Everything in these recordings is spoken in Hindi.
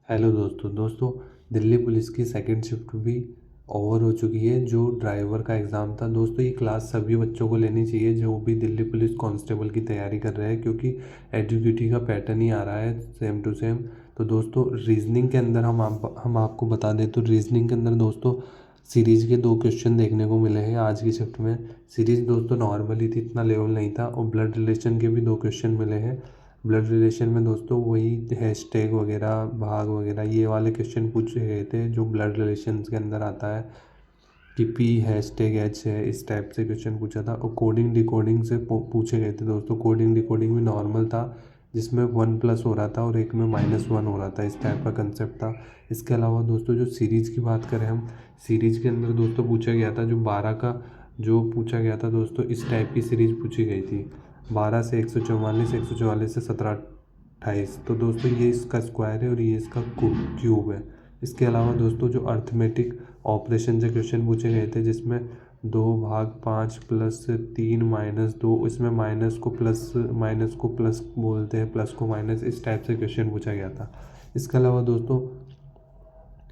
हेलो दोस्तों दिल्ली पुलिस की सेकंड शिफ्ट भी ओवर हो चुकी है। जो ड्राइवर का एग्ज़ाम था दोस्तों, ये क्लास सभी बच्चों को लेनी चाहिए जो भी दिल्ली पुलिस कांस्टेबल की तैयारी कर रहे हैं, क्योंकि एडीक्यूटी का पैटर्न ही आ रहा है सेम टू सेम। तो दोस्तों रीजनिंग के अंदर हम आपको बता दें तो रीजनिंग के अंदर दोस्तों सीरीज़ के 2 क्वेश्चन देखने को मिले हैं आज की शिफ्ट में। सीरीज़ दोस्तों नॉर्मली थी, इतना लेवल नहीं था, और ब्लड रिलेशन के भी 2 क्वेश्चन मिले हैं। ब्लड रिलेशन में दोस्तों वही हैशटैग वगैरह भाग वगैरह ये वाले क्वेश्चन पूछे गए थे जो ब्लड रिलेशन के अंदर आता है कि पी हैशटैग एच है, इस टाइप से क्वेश्चन पूछा था। और कोडिंग डिकोडिंग से पूछे गए थे दोस्तों। कोडिंग डिकोडिंग भी नॉर्मल था, जिसमें 1+ हो रहा था और एक में -1 हो रहा था, इस टाइप का कंसेप्ट था। इसके अलावा दोस्तों जो सीरीज़ की बात करें हम, सीरीज़ के अंदर दोस्तों पूछा गया था जो 12 का जो पूछा गया था दोस्तों, इस टाइप की सीरीज़ पूछी गई थी। 12 से 144, 144 से 1728। तो दोस्तों ये इसका स्क्वायर है और ये इसका क्यूब है। इसके अलावा दोस्तों जो अर्थमेटिक ऑपरेशन से क्वेश्चन पूछे गए थे, जिसमें 2/5 + 3 - 2, इसमें माइनस को प्लस बोलते हैं, प्लस को माइनस, इस टाइप से क्वेश्चन पूछा गया था। इसके अलावा दोस्तों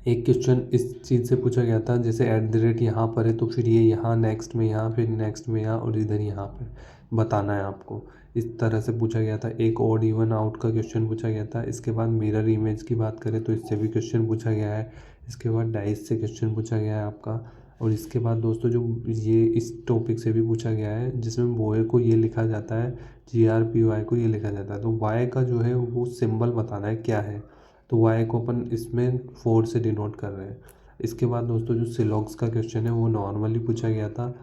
एक क्वेश्चन इस चीज़ से पूछा गया था, जैसे @ यहाँ पर है तो फिर ये यहाँ नेक्स्ट में यहाँ, फिर नेक्स्ट में यहाँ, और इधर यहाँ पे बताना है आपको। इस तरह से पूछा गया था। एक ऑड इवन आउट का क्वेश्चन पूछा गया था। इसके बाद मिरर इमेज की बात करें तो इससे भी क्वेश्चन पूछा गया है। इसके बाद डाइस से क्वेश्चन पूछा गया है आपका। और इसके बाद दोस्तों जो ये इस टॉपिक से भी पूछा गया है, जिसमें बोए को ये लिखा जाता है, GRPY को ये लिखा जाता है। तो वाई का जो है वो सिंबल बताना है क्या है, तो वाई को अपन इसमें 4 से डिनोट कर रहे हैं। इसके बाद दोस्तों जो सिलॉग्स का क्वेश्चन है वो नॉर्मली पूछा गया था।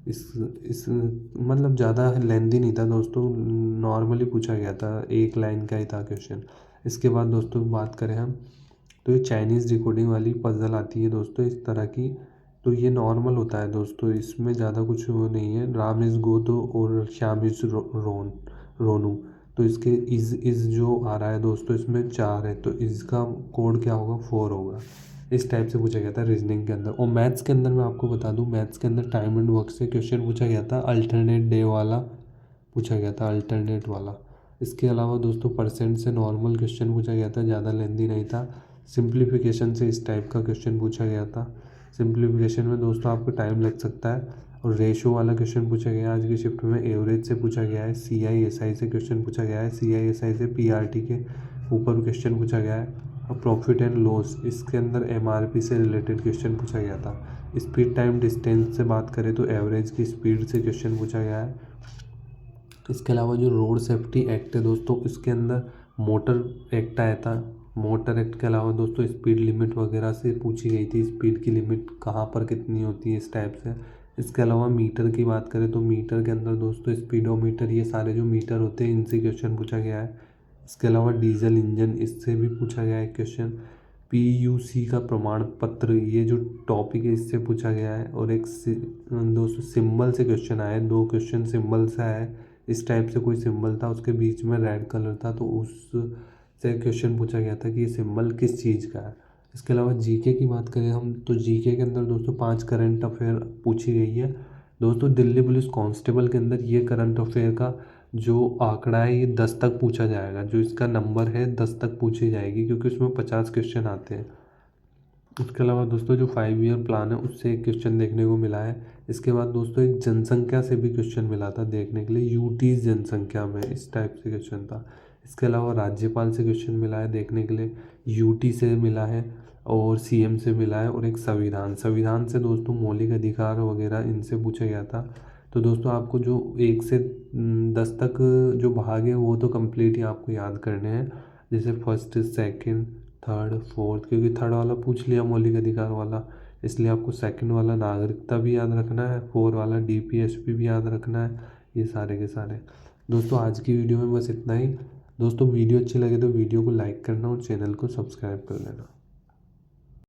इस मतलब ज़्यादा लेंदी नहीं था दोस्तों, नॉर्मली पूछा गया था, 1 लाइन का ही था क्वेश्चन। इसके बाद दोस्तों बात करें हम, तो ये चाइनीज़ डिकोडिंग वाली पजल आती है दोस्तों इस तरह की। तो ये नॉर्मल होता है दोस्तों, इसमें ज़्यादा कुछ वो नहीं है। राम इज़ गोदो और श्याम इज़ रोनू। तो इसके इज़ जो आ रहा है दोस्तों, इसमें 4 है, तो इसका कोड क्या होगा, 4 होगा। इस टाइप से पूछा गया था रीजनिंग के अंदर। और मैथ्स के अंदर मैं आपको बता दूं, मैथ्स के अंदर टाइम एंड वर्क से क्वेश्चन पूछा गया था, अल्टरनेट डे वाला पूछा गया था, अल्टरनेट वाला। इसके अलावा दोस्तों परसेंट से नॉर्मल क्वेश्चन पूछा गया था, ज़्यादा लेंदी नहीं था। सिंप्लीफिकेशन से इस टाइप का क्वेश्चन पूछा गया था। सिंप्लीफिकेशन में दोस्तों आपको टाइम लग सकता है। और रेशो वाला क्वेश्चन पूछा गया है आज की शिफ्ट में। एवरेज से पूछा गया है। CISI से क्वेश्चन पूछा गया है। CISI से PRT के ऊपर क्वेश्चन पूछा गया है। और प्रॉफिट एंड लॉस, इसके अंदर MRP से रिलेटेड क्वेश्चन पूछा गया था। स्पीड टाइम डिस्टेंस से बात करें तो एवरेज की स्पीड से क्वेश्चन पूछा गया है। इसके अलावा जो रोड सेफ्टी एक्ट है दोस्तों, इसके अंदर मोटर एक्ट आया था। मोटर एक्ट के अलावा दोस्तों स्पीड लिमिट वगैरह से पूछी गई थी, स्पीड की लिमिट कहाँ पर कितनी होती है, इस टाइप से। इसके अलावा मीटर की बात करें तो मीटर के अंदर दोस्तों स्पीडोमीटर, ये सारे जो मीटर होते हैं इनसे क्वेश्चन पूछा गया है। इसके अलावा डीजल इंजन, इससे भी पूछा गया है क्वेश्चन। PUC का प्रमाण पत्र, ये जो टॉपिक है इससे पूछा गया है। और एक दोस्तों सिंबल से क्वेश्चन आया है, 2 क्वेश्चन सिंबल से आया है। इस टाइप से कोई सिंबल था, उसके बीच में रेड कलर था, तो उससे क्वेश्चन पूछा गया था कि ये सिंबल किस चीज़ का है। इसके अलावा जीके की बात करें हम, तो जीके के अंदर दोस्तों 5 करंट अफेयर पूछी गई है दोस्तों। दिल्ली पुलिस कांस्टेबल के अंदर ये करंट अफेयर का जो आंकड़ा है ये 10 तक पूछा जाएगा, जो इसका नंबर है 10 तक पूछी जाएगी, क्योंकि उसमें 50 क्वेश्चन आते हैं। उसके अलावा दोस्तों जो 5 ईयर प्लान है उससे एक क्वेश्चन देखने को मिला है। इसके बाद दोस्तों एक जनसंख्या से भी क्वेश्चन मिला था देखने के लिए, यूटीज जनसंख्या में, इस टाइप से क्वेश्चन था। इसके अलावा राज्यपाल से क्वेश्चन मिला है देखने के लिए, यूटी से मिला है, और CM से मिला है, और एक संविधान से दोस्तों मौलिक अधिकार वगैरह इनसे पूछा गया था। तो दोस्तों आपको जो 1 से 10 तक जो भाग है वो तो कंप्लीट ही आपको याद करने हैं, जैसे फर्स्ट, सेकंड, थर्ड, फोर्थ, क्योंकि थर्ड वाला पूछ लिया मौलिक अधिकार वाला, इसलिए आपको सेकंड वाला नागरिकता भी याद रखना है, 4 वाला DPSP भी याद रखना है, ये सारे के सारे। दोस्तों आज की वीडियो में बस इतना ही। दोस्तों वीडियो अच्छी लगे तो वीडियो को लाइक करना और चैनल को सब्सक्राइब कर लेना।